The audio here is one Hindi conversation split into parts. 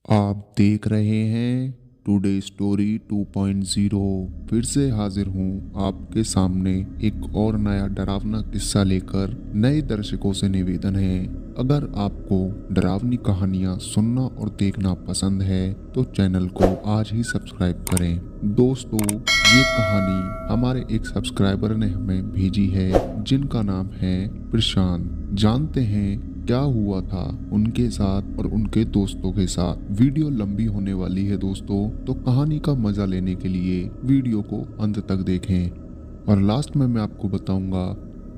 आप देख रहे हैं टुडे स्टोरी 2.0। फिर से हाजिर हूँ आपके सामने एक और नया डरावना किस्सा लेकर। नए दर्शकों से निवेदन है, अगर आपको डरावनी कहानियाँ सुनना और देखना पसंद है तो चैनल को आज ही सब्सक्राइब करें। दोस्तों, ये कहानी हमारे एक सब्सक्राइबर ने हमें भेजी है जिनका नाम है प्रशांत। जानते हैं क्या हुआ था उनके साथ और उनके दोस्तों के साथ। वीडियो लंबी होने वाली है दोस्तों, तो कहानी का मजा लेने के लिए वीडियो को अंत तक देखें और लास्ट में मैं आपको बताऊंगा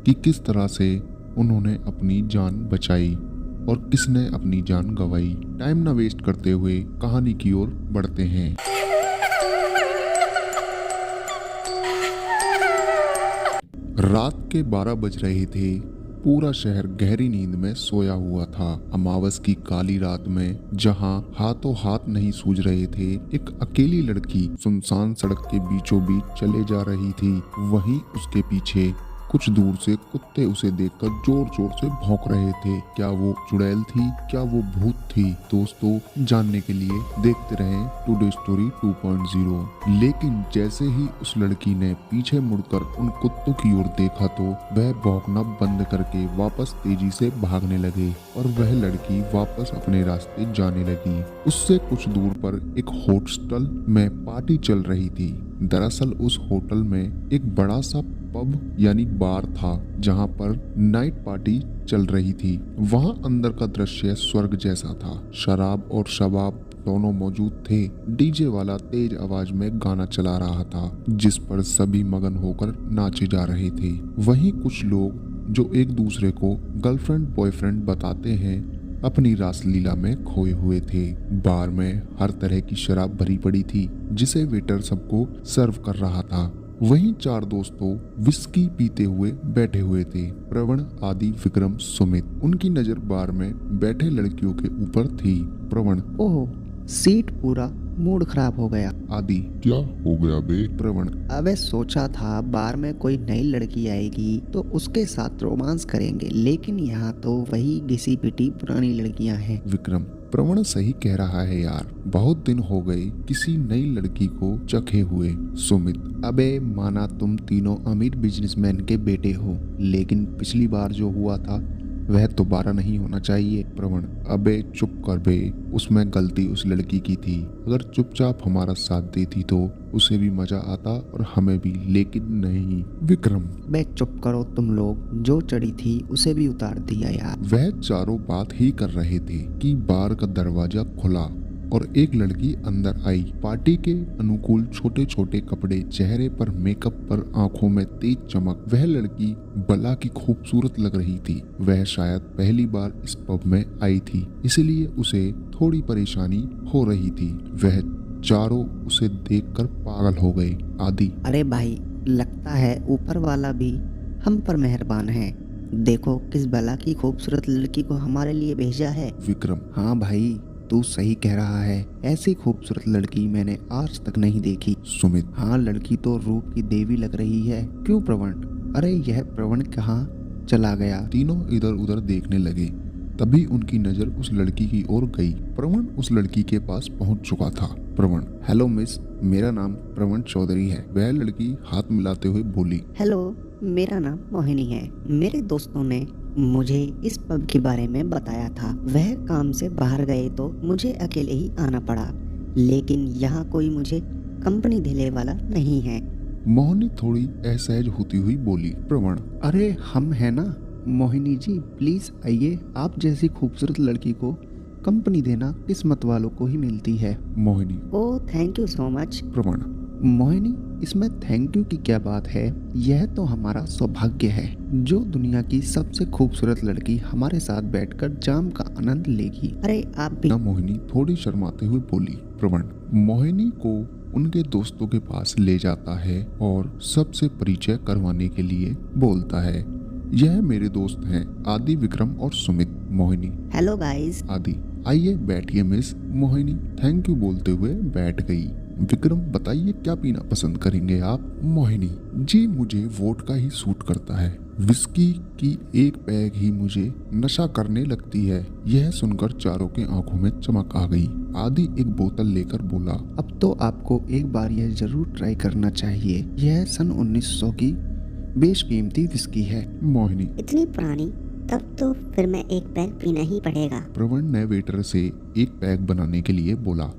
कि किस तरह से उन्होंने अपनी जान बचाई और किसने अपनी जान गंवाई। टाइम ना वेस्ट करते हुए कहानी की ओर बढ़ते हैं। रात के 12 बज रहे थे। पूरा शहर गहरी नींद में सोया हुआ था। अमावस की काली रात में जहां हाथों हाथ नहीं सूझ रहे थे, एक अकेली लड़की सुनसान सड़क के बीचों बीच चले जा रही थी। वहीं उसके पीछे कुछ दूर से कुत्ते उसे देखकर जोर जोर से भौंक रहे थे। क्या वो चुड़ैल थी, क्या वो भूत थी? दोस्तों, जानने के लिए देखते रहें टुडे स्टोरी 2.0। लेकिन जैसे ही उस लड़की ने पीछे मुड़कर उन कुत्तों की ओर देखा तो वह भौंकना बंद करके वापस तेजी से भागने लगे और वह लड़की वापस अपने रास्ते जाने लगी। उससे कुछ दूर पर एक हॉस्टल में पार्टी चल रही थी। दरअसल उस होटल में एक बड़ा सा पब यानी बार था जहां पर नाइट पार्टी चल रही थी। वहां अंदर का दृश्य स्वर्ग जैसा था। शराब और शबाब दोनों मौजूद थे। डीजे वाला तेज आवाज में गाना चला रहा था जिस पर सभी मगन होकर नाचे जा रहे थे। वहीं कुछ लोग जो एक दूसरे को गर्लफ्रेंड बॉयफ्रेंड बताते हैं अपनी रासलीला में खोए हुए थे। बार में हर तरह की शराब भरी पड़ी थी जिसे वेटर सबको सर्व कर रहा था। वहीं चार दोस्तों विस्की पीते हुए बैठे हुए थे। प्रवण, आदि, विक्रम, सुमित। उनकी नजर बार में बैठे लड़कियों के ऊपर थी। प्रवण: ओह, सीट पूरा मूड खराब हो गया। आदि: क्या हो गया बे? प्रवण: अबे सोचा था बार में कोई नई लड़की आएगी तो उसके साथ रोमांस करेंगे, लेकिन यहाँ तो वही घिसी पिटी पुरानी लड़कियाँ हैं। विक्रम: प्रवण सही कह रहा है यार, बहुत दिन हो गए किसी नई लड़की को चखे हुए। सुमित: अबे माना तुम तीनों अमीर बिजनेसमैन के बेटे हो, लेकिन पिछली बार जो हुआ था वह दोबारा नहीं होना चाहिए। प्रवण: अबे चुप कर बे, उसमें गलती उस लड़की की थी। अगर चुपचाप हमारा साथ देती तो उसे भी मजा आता और हमें भी, लेकिन नहीं। विक्रम: बे चुप करो तुम लोग, जो चढ़ी थी उसे भी उतार दिया यार। वह चारों बात ही कर रहे थे कि बार का दरवाजा खुला और एक लड़की अंदर आई। पार्टी के अनुकूल छोटे छोटे कपड़े, चेहरे पर मेकअप पर आंखों में तेज चमक। वह लड़की बला की खूबसूरत लग रही थी। वह शायद पहली बार इस पब में आई थी, इसलिए उसे थोड़ी परेशानी हो रही थी। वह चारों उसे देखकर पागल हो गए। आदि: अरे भाई, लगता है ऊपर वाला भी हम पर मेहरबान है। देखो किस बला की खूबसूरत लड़की को हमारे लिए भेजा है। विक्रम: हाँ भाई, तू सही कह रहा है, ऐसी खूबसूरत लड़की मैंने आज तक नहीं देखी। सुमित: हाँ, लड़की तो रूप की देवी लग रही है। क्यों प्रवण? अरे यह प्रवण कहाँ चला गया? तीनों इधर उधर देखने लगे। तभी उनकी नजर उस लड़की की ओर गई। प्रवण उस लड़की के पास पहुंच चुका था। प्रवण: हेलो मिस, मेरा नाम प्रवण चौधरी है। वह लड़की हाथ मिलाते हुए बोली। हेलो, मेरा नाम मोहिनी है। मेरे दोस्तों ने मुझे इस पब के बारे में बताया था। वह काम से बाहर गए तो मुझे अकेले ही आना पड़ा, लेकिन यहाँ कोई मुझे कंपनी देने वाला नहीं है। मोहिनी थोड़ी असहज होती हुई बोली। प्रवण: अरे हम है ना मोहिनी जी, प्लीज आइए। आप जैसी खूबसूरत लड़की को कंपनी देना किस्मत वालों को ही मिलती है। Mohini: oh thank you so much. प्रवण: मोहिनी, इसमें थैंक यू की क्या बात है? यह तो हमारा सौभाग्य है जो दुनिया की सबसे खूबसूरत लड़की हमारे साथ बैठकर जाम का आनंद लेगी। अरे आप भी। ना मोहिनी थोड़ी शर्माते हुए बोली। प्रवण मोहिनी को उनके दोस्तों के पास ले जाता है और सबसे परिचय करवाने के लिए बोलता है। यह मेरे दोस्त हैं आदि, विक्रम और सुमित। Mohini: hello guys. आदि: आइए बैठिए मिस। मोहिनी थैंक यू बोलते हुए बैठ गई। विक्रम बताइए क्या पीना पसंद करेंगे आप? मोहिनी जी मुझे वोडका ही सूट करता है, विस्की की एक पैग ही मुझे नशा करने लगती है। यह सुनकर चारों के आंखों में चमक आ गई। आदि एक बोतल लेकर बोला, अब तो आपको एक बार यह जरूर ट्राई करना चाहिए। यह सन 1900 की बेशकीमती विस्की है। मोहिनी इतनी पुरानी? तब तो फिर मैं एक पैक पीना ही पड़ेगा। प्रवण ने वेटर से एक पैक बनाने के लिए बोला।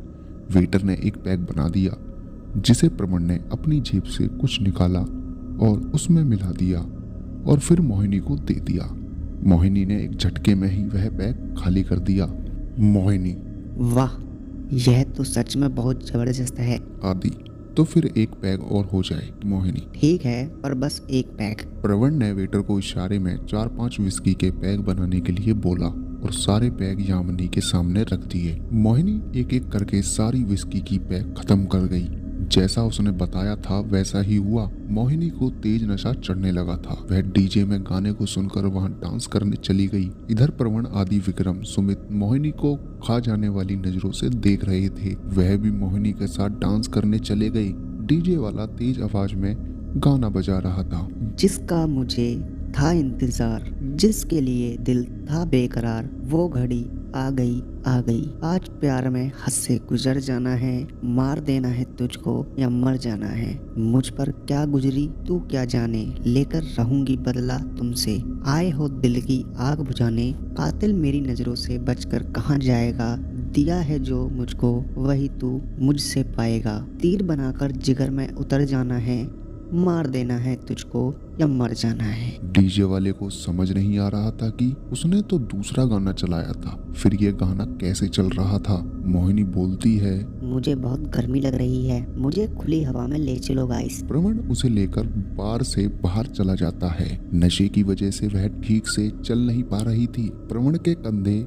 वेटर ने एक पैक बना दिया, जिसे प्रवण ने अपनी जेब से कुछ निकाला और उसमें मिला दिया और फिर मोहिनी को दे दिया। मोहिनी ने एक झटके में ही वह पैक खाली कर दिया। मोहिनी वाह, यह तो सच में बहुत जबरदस्त है। आदि तो फिर एक पैग और हो जाए। मोहिनी ठीक है, पर बस एक पैक। प्रवण ने वेटर को इशारे में 4-5 विस्की के पैग बनाने के लिए बोला और सारे पैग यामिनी के सामने रख दिए। मोहिनी एक एक करके सारी विस्की की पैग खत्म कर गई। जैसा उसने बताया था वैसा ही हुआ। मोहिनी को तेज नशा चढ़ने लगा था। वह डीजे में गाने को सुनकर वहां डांस करने चली गई। इधर प्रवण, आदि, विक्रम, सुमित मोहिनी को खा जाने वाली नजरों से देख रहे थे। वह भी मोहिनी के साथ डांस करने चले गए। डीजे वाला तेज आवाज में गाना बजा रहा था। जिसका मुझे था इंतजार, जिसके लिए दिल था बेकरार, वो घड़ी आ गई आ गई। आज प्यार में हद से गुजर जाना है, मार देना है तुझको या मर जाना है। मुझ पर क्या गुजरी तू क्या जाने, लेकर रहूंगी बदला तुमसे। आए हो दिल की आग बुझाने, कातिल मेरी नजरों से बचकर कहाँ जाएगा। दिया है जो मुझको वही तू मुझसे पाएगा। तीर बनाकर जिगर में उतर जाना है, मार देना है तुझको या मर जाना है। डीजे वाले को समझ नहीं आ रहा था कि उसने तो दूसरा गाना चलाया था, फिर ये गाना कैसे चल रहा था। मोहिनी बोलती है, मुझे बहुत गर्मी लग रही है, मुझे खुली हवा में ले चलो गाइस। प्रवण उसे लेकर बार से बाहर चला जाता है। नशे की वजह से वह ठीक से चल नहीं पा रही थी। प्रवण के कंधे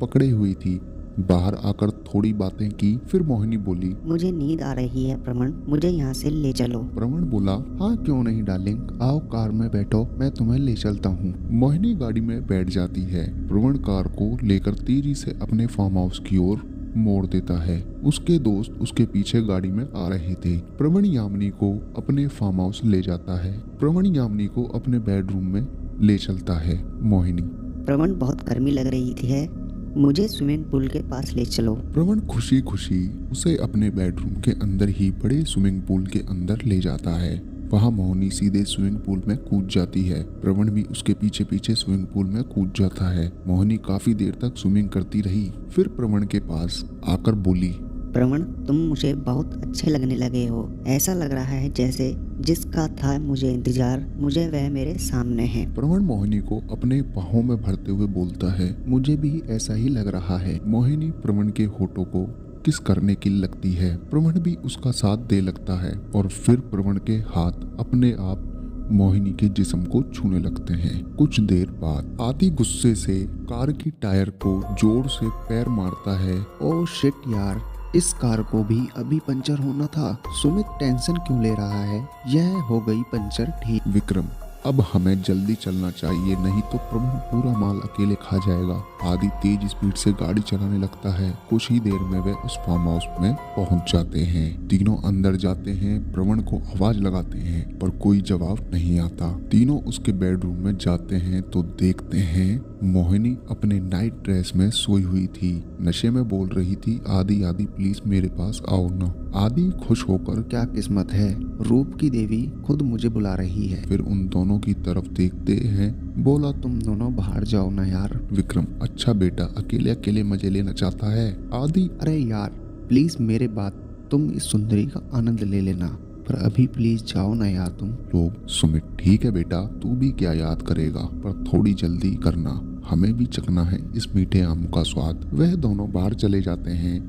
पकड़े हुई थी। बाहर आकर थोड़ी बातें की, फिर मोहिनी बोली, मुझे नींद आ रही है प्रवण, मुझे यहाँ से ले चलो। प्रवण बोला, हाँ क्यों नहीं डार्लिंग, आओ कार में बैठो, मैं तुम्हें ले चलता हूँ। मोहिनी गाड़ी में बैठ जाती है। प्रवण कार को लेकर तेजी से अपने फार्म हाउस की ओर मोड़ देता है। उसके दोस्त उसके पीछे गाड़ी में आ रहे थे। प्रवण यामिनी को अपने फार्म हाउस ले जाता है। प्रवण यामिनी को अपने बेडरूम में ले चलता है। मोहिनी, प्रवण बहुत गर्मी लग रही थी है, मुझे स्विमिंग पूल के पास ले चलो। प्रवण खुशी खुशी उसे अपने बेडरूम के अंदर ही बड़े स्विमिंग पूल के अंदर ले जाता है। वहाँ मोहिनी सीधे स्विमिंग पूल में कूद जाती है। प्रवण भी उसके पीछे पीछे स्विमिंग पूल में कूद जाता है। मोहिनी काफी देर तक स्विमिंग करती रही, फिर प्रवण के पास आकर बोली, प्रवण तुम मुझे बहुत अच्छे लगने लगे हो। ऐसा लग रहा है जैसे जिसका था मुझे इंतजार, मुझे वह मेरे सामने है। प्रवण मोहिनी को अपने बाहों में भरते हुए बोलता है, मुझे भी ऐसा ही लग रहा है। मोहिनी प्रवण के होठों को किस करने की लगती है। प्रवण भी उसका साथ दे लगता है और फिर प्रवण के हाथ अपने आप मोहिनी के जिस्म को छूने लगते हैं। कुछ देर बाद आदि गुस्से से कार की टायर को जोर से पैर मारता है। ओह शिट यार, इस कार को भी अभी पंचर होना था। सुमित टेंशन क्यों ले रहा है, यह हो गई पंचर ठीक। विक्रम, अब हमें जल्दी चलना चाहिए, नहीं तो प्रभु पूरा माल अकेले खा जाएगा। आदि तेज स्पीड से गाड़ी चलाने लगता है। कुछ ही देर में वे उस फार्म हाउस में पहुंच जाते हैं। तीनों अंदर जाते हैं, प्रवण को आवाज लगाते हैं पर कोई जवाब नहीं आता। तीनों उसके बेडरूम में जाते हैं तो देखते हैं मोहिनी अपने नाइट ड्रेस में सोई हुई थी, नशे में बोल रही थी, आदि आदि प्लीज मेरे पास आओ ना। आदि खुश होकर, क्या किस्मत है, रूप की देवी खुद मुझे बुला रही है। फिर उन दोनों की तरफ देखते हैं, बोला तुम दोनों बाहर जाओ ना यार। विक्रम, अच्छा बेटा अकेले अकेले मजे लेना चाहता है। आदि, अरे यार प्लीज मेरे बात, तुम इस सुंदरी का आनंद ले लेना, पर अभी प्लीज जाओ ना यार तुम लोग। सुमित, ठीक है बेटा, तू भी क्या याद करेगा, पर थोड़ी जल्दी करना, हमें भी चखना है इस मीठे आम का स्वाद। वह दोनों बाहर चले जाते हैं।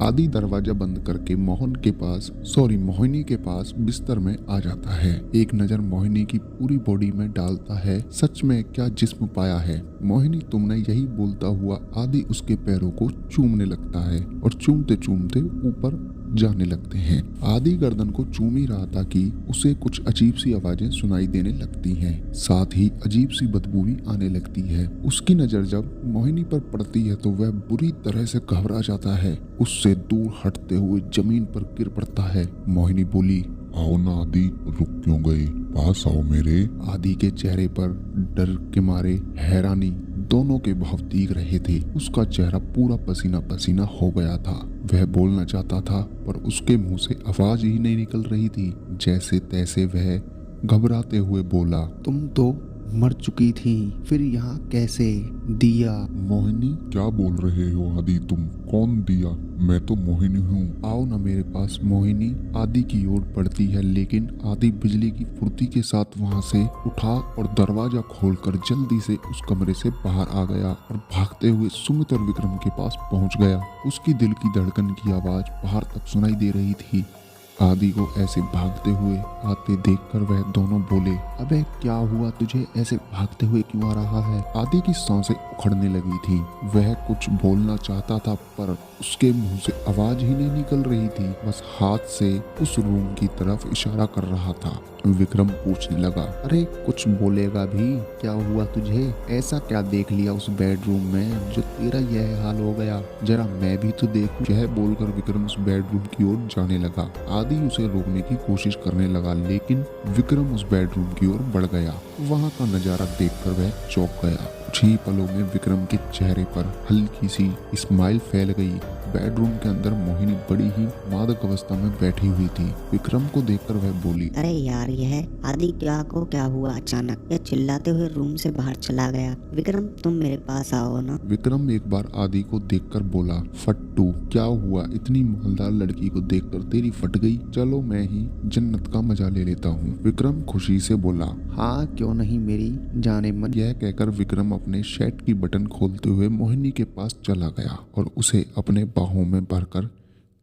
आदि दरवाजा बंद करके मोहिनी के पास बिस्तर में आ जाता है। एक नजर मोहिनी की पूरी बॉडी में डालता है। सच में क्या जिस्म पाया है मोहिनी, तुमने, यही बोलता हुआ आदि उसके पैरों को चूमने लगता है और चूमते चूमते ऊपर जाने लगते हैं। आदि गर्दन को चूम ही रहा था कि उसे कुछ अजीब सी आवाजें सुनाई देने लगती हैं। साथ ही अजीब सी बदबू भी आने लगती है। उसकी नजर जब मोहिनी पर पड़ती है तो वह बुरी तरह से घबरा जाता है। उससे दूर हटते हुए जमीन पर गिर पड़ता है। मोहिनी बोली, आओ ना आदि, रुक क्यों गए? पास आओ मेरे। आदि के चेहरे पर डर के मारे हैरानी दोनों के भाव दिख रहे थे। उसका चेहरा पूरा पसीना पसीना हो गया था। वह बोलना चाहता था पर उसके मुंह से आवाज ही नहीं निकल रही थी। जैसे तैसे वह घबराते हुए बोला, तुम तो मर चुकी थी, फिर यहाँ कैसे? दिया। मोहिनी, क्या बोल रहे हो आदि तुम? कौन दिया? मैं तो मोहिनी हूँ। आओ ना मेरे पास। मोहिनी आदि की ओर बढ़ती है लेकिन आदि बिजली की फुर्ती के साथ वहाँ से उठा और दरवाजा खोलकर जल्दी से उस कमरे से बाहर आ गया और भागते हुए सुमित और विक्रम के पास पहुँच गया। उसकी दिल की धड़कन की आवाज बाहर तक सुनाई दे रही थी। आदि को ऐसे भागते हुए आते देखकर वह दोनों बोले, अबे क्या हुआ तुझे? ऐसे भागते हुए क्यों आ रहा है? आदि की सांसें उखड़ने लगी थी। वह कुछ बोलना चाहता था पर उसके मुंह से आवाज ही नहीं निकल रही थी। बस हाथ से उस रूम की तरफ इशारा कर रहा था। विक्रम पूछने लगा, अरे कुछ बोलेगा भी? क्या हुआ तुझे? ऐसा क्या देख लिया उस बेडरूम में जो तेरा यह हाल हो गया? जरा मैं भी तो देखूं। यह बोलकर विक्रम उस बेडरूम की ओर जाने लगा। आदि उसे रोकने की कोशिश करने लगा लेकिन विक्रम उस बेडरूम की ओर बढ़ गया। वहाँ का नजारा देखकर वह चौंक गया। कुछ ही पलों में विक्रम के चेहरे पर हल्की सी स्माइल फैल गई। बेडरूम के अंदर मोहिनी बड़ी ही मादक अवस्था में बैठी हुई थी। विक्रम को देखकर वह बोली, अरे यार, यह आदि क्या हुआ अचानक? यह चिल्लाते हुए रूम से बाहर चला गया। विक्रम, तुम मेरे पास आओ ना। विक्रम एक बार आदि को देखकर बोला, फट्टू, क्या हुआ? इतनी मालदार लड़की को देखकर तेरी फट गई? चलो मैं ही जन्नत का मजा ले लेता हूँ। विक्रम खुशी से बोला, हाँ क्यों नहीं मेरी जाने मन। यह कहकर विक्रम अपने शर्ट की बटन खोलते हुए मोहिनी के पास चला गया और उसे अपने बाहों में भरकर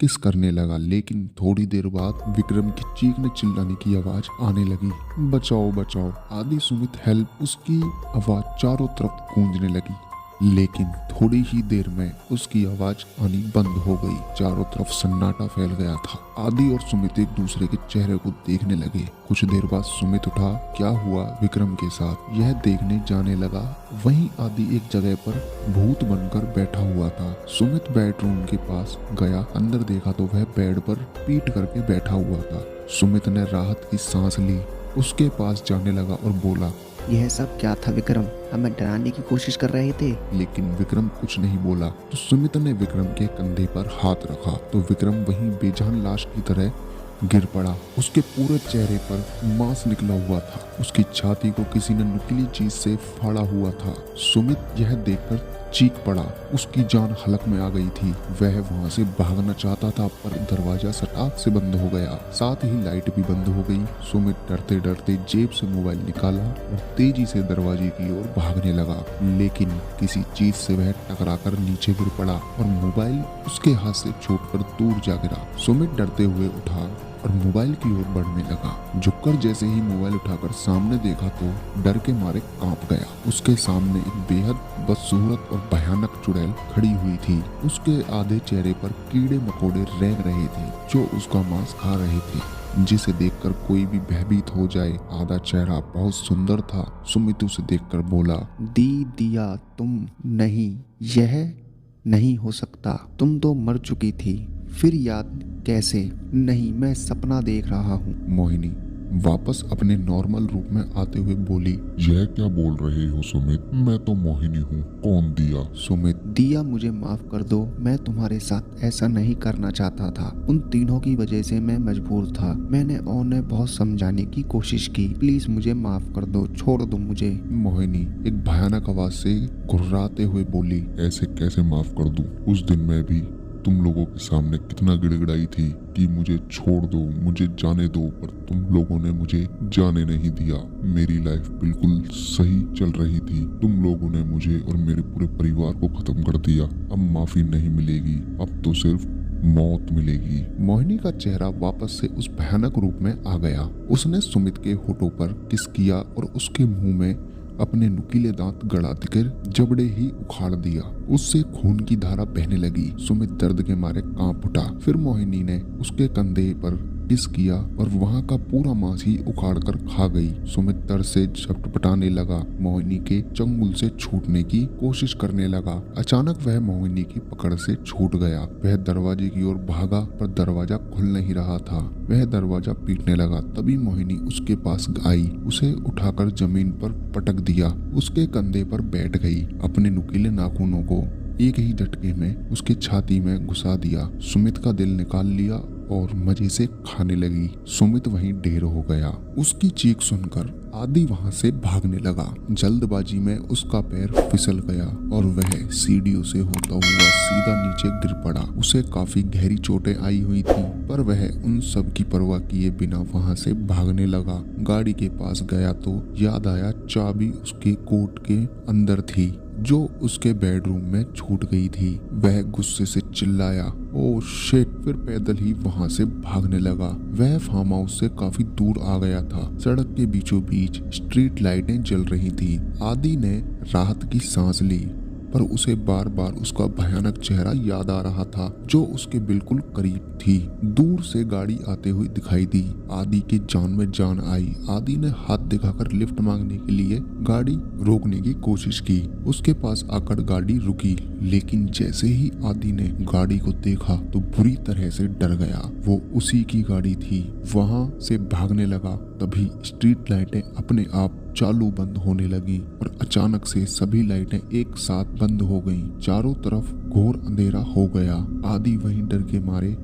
किस करने लगा। लेकिन थोड़ी देर बाद विक्रम की चीखने चिल्लाने की आवाज आने लगी, बचाओ बचाओ, आदि, सुमित हेल्प। उसकी आवाज चारों तरफ गूंजने लगी लेकिन थोड़ी ही देर में उसकी आवाज आनी बंद हो गई। चारों तरफ सन्नाटा फैल गया था। आदि और सुमित एक दूसरे के चेहरे को देखने लगे। कुछ देर बाद सुमित उठा, क्या हुआ विक्रम के साथ, यह देखने जाने लगा। वहीं आदि एक जगह पर भूत बनकर बैठा हुआ था। सुमित बेडरूम के पास गया। अंदर देखा तो वह बेड पर पीट करके बैठा हुआ था। सुमित ने राहत की सांस ली। उसके पास जाने लगा और बोला, यह सब क्या था विक्रम? हमें डराने की कोशिश कर रहे थे। लेकिन विक्रम कुछ नहीं बोला। तो सुमित ने विक्रम के कंधे पर हाथ रखा तो विक्रम वहीं बेजान लाश की तरह गिर पड़ा। उसके पूरे चेहरे पर मांस निकला हुआ था। उसकी छाती को किसी ने नुकीली चीज से फाड़ा हुआ था। सुमित यह देखकर चीख पड़ा। उसकी जान हलक में आ गई थी। वह वहां से भागना चाहता था पर दरवाजा सटाक से बंद हो गया। साथ ही लाइट भी बंद हो गई। सुमित डरते डरते जेब से मोबाइल निकाला और तेजी से दरवाजे की ओर भागने लगा लेकिन किसी चीज से वह टकराकर नीचे गिर पड़ा और मोबाइल उसके हाथ से छूटकर दूर जा गिरा। सुमित डरते हुए उठा और मोबाइल की ओर बढ़ने लगा। झुककर जैसे ही मोबाइल उठाकर सामने देखा तो डर के मारे कांप गया। उसके सामने एक बेहद बदसूरत और भयानक चुड़ैल खड़ी हुई थी। उसके आधे चेहरे पर कीड़े मकोड़े रेंग रहे थे जो उसका मांस खा रहे थे, जिसे देखकर कोई भी भयभीत हो जाए। आधा चेहरा बहुत सुंदर था। सुमित उसे देखकर बोला, दिया तुम नहीं, यह नहीं हो सकता। तुम तो मर चुकी थी, फिर याद कैसे? नहीं, मैं सपना देख रहा हूँ। मोहिनी वापस अपने नॉर्मल रूप में आते हुए बोली, यह क्या बोल रहे हो सुमित? मैं तो मोहिनी हूँ। कौन दिया? सुमित, दिया मुझे माफ कर दो। मैं तुम्हारे साथ ऐसा नहीं करना चाहता था। उन तीनों की वजह से मैं मजबूर था। मैंने उन्हें बहुत समझाने की कोशिश की। प्लीज मुझे माफ कर दो, छोड़ दो मुझे। मोहिनी एक भयानक आवाज से घुर्राते हुए बोली, ऐसे कैसे माफ कर दूं? उस दिन मैं भी तुम लोगों के सामने कितना गिड़गिड़ाई थी कि मुझे छोड़ दो, मुझे जाने दो, पर तुम लोगों ने मुझे जाने नहीं दिया। मेरी लाइफ बिल्कुल सही चल रही थी। तुम लोगों ने मुझे और मेरे पूरे परिवार को खत्म कर दिया। अब माफी नहीं मिलेगी, अब तो सिर्फ मौत मिलेगी। मोहिनी का चेहरा वापस से उस भयानक रूप में आ गया। उसने सुमित के होठों पर किस किया और उसके मुंह में अपने नुकीले दांत गड़ाते कर जबड़े ही उखाड़ दिया। उससे खून की धारा बहने लगी। सुमित दर्द के मारे कांप उठा। फिर मोहिनी ने उसके कंधे पर किस किया और वहां का पूरा मांस ही उखाड़ कर खा गई। सुमित दर्द से छटपटाने लगा। मोहिनी के चंगुल से छूटने की कोशिश करने लगा। अचानक वह मोहिनी की पकड़ से छूट गया। वह दरवाजे की ओर भागा पर दरवाजा खुल नहीं रहा था। वह दरवाजा पीटने लगा। तभी मोहिनी उसके पास आई। उसे उठाकर जमीन पर पटक दिया। उसके कंधे पर बैठ गई। अपने नुकीले नाखूनों को एक ही झटके में उसके छाती में घुसा दिया। सुमित का दिल निकाल लिया और मजे से खाने लगी। सुमित वहीं ढेर हो गया। उसकी चीख सुनकर आदि वहां से भागने लगा। जल्दबाजी में उसका पैर फिसल गया और वह सीढ़ियों से होता हुआ सीधा नीचे गिर पड़ा। उसे काफी गहरी चोटें आई हुई थी, पर वह उन सब की परवाह किए बिना वहां से भागने लगा। गाड़ी के पास गया तो याद आया चाबी उसके कोट के अंदर थी, जो उसके बेडरूम में छूट गई थी। वह गुस्से से चिल्लाया, ओह शिट! फिर पैदल ही वहां से भागने लगा। वह फार्म हाउस से काफी दूर आ गया था। सड़क के बीचों बीच स्ट्रीट लाइटें जल रही थी। आदि ने राहत की सांस ली, पर उसे बार बार उसका भयानक चेहरा याद आ रहा था, जो उसके बिल्कुल करीब थी। दूर से गाड़ी आते हुए दिखाई दी। आदि की जान में जान आई। आदि ने हाथ दिखाकर लिफ्ट मांगने के लिए गाड़ी रोकने की कोशिश की। उसके पास आकर गाड़ी रुकी, लेकिन जैसे ही आदि ने गाड़ी को देखा तो बुरी तरह से डर गया। वो उसी की गाड़ी थी। वहां से भागने लगा। तभी स्ट्रीट लाइटें अपने आप चालू बंद होने लगी और अचानक से सभी लाइटें एक साथ बंद हो गईं। चारों तरफ घोर अंधेरा हो गया। आदि वहीं डर के मारे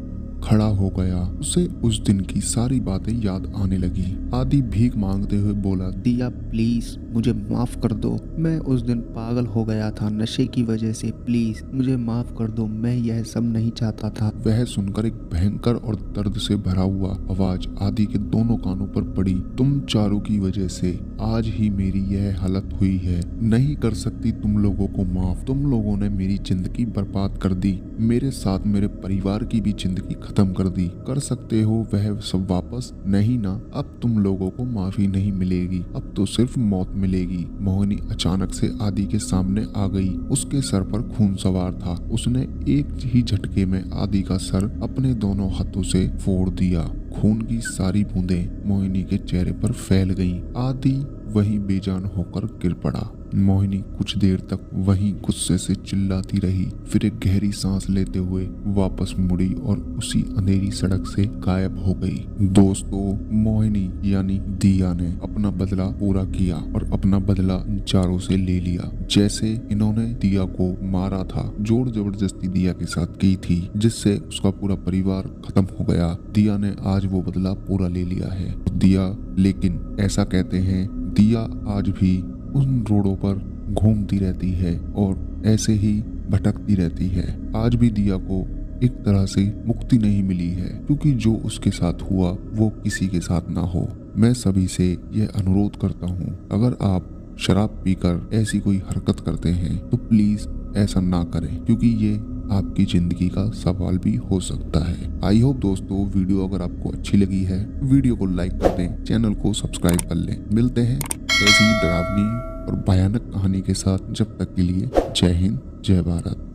खड़ा हो गया। उसे उस दिन की सारी बातें याद आने लगी। आदि भीख मांगते हुए बोला, दिया प्लीज मुझे माफ कर दो। मैं उस दिन पागल हो गया था नशे की वजह से। प्लीज मुझे माफ कर दो। मैं यह सब नहीं चाहता था। वह सुनकर एक भयंकर और दर्द से भरा हुआ आवाज आदि के दोनों कानों पर पड़ी। तुम चारों की वजह से आज ही मेरी यह हालत हुई है। नहीं कर सकती तुम लोगों को माफ। तुम लोगों ने मेरी जिंदगी बर्बाद कर दी। मेरे साथ मेरे परिवार की भी जिंदगी खत्म कर दी। कर सकते हो वह सब वापस? नहीं ना। अब तुम लोगों को माफी नहीं मिलेगी। अब तो सिर्फ मौत मिलेगी। मोहिनी अचानक से आदि के सामने आ गई। उसके सर पर खून सवार था। उसने एक ही झटके में आदि का सर अपने दोनों हाथों से फोड़ दिया। खून की सारी बूंदें मोहिनी के चेहरे पर फैल गईं। आदि वहीं बेजान होकर गिर पड़ा। मोहिनी कुछ देर तक वहीं गुस्से से चिल्लाती रही। फिर एक गहरी सांस लेते हुए वापस मुड़ी और उसी अंधेरी सड़क से गायब हो गई। दोस्तों, मोहिनी यानी दिया ने अपना बदला पूरा किया और अपना बदला इन चारों से ले लिया। जैसे इन्होंने दिया को मारा था, जोर जबरदस्ती दिया के साथ की थी, जिससे उसका पूरा परिवार खत्म हो गया। दिया ने आज वो बदला पूरा ले लिया है। दिया, लेकिन ऐसा कहते हैं दिया आज भी उन रोडों पर घूमती रहती है और ऐसे ही भटकती रहती है। आज भी दिया को एक तरह से मुक्ति नहीं मिली है, क्योंकि जो उसके साथ हुआ वो किसी के साथ ना हो। मैं सभी से यह अनुरोध करता हूँ, अगर आप शराब पीकर ऐसी कोई हरकत करते हैं तो प्लीज ऐसा ना करें, क्योंकि ये आपकी जिंदगी का सवाल भी हो सकता है। आई होप दोस्तों वीडियो अगर आपको अच्छी लगी है, वीडियो को लाइक कर दें, चैनल को सब्सक्राइब कर लें। मिलते हैं ऐसी डरावनी और भयानक कहानी के साथ। जब तक के लिए जय हिंद, जय भारत।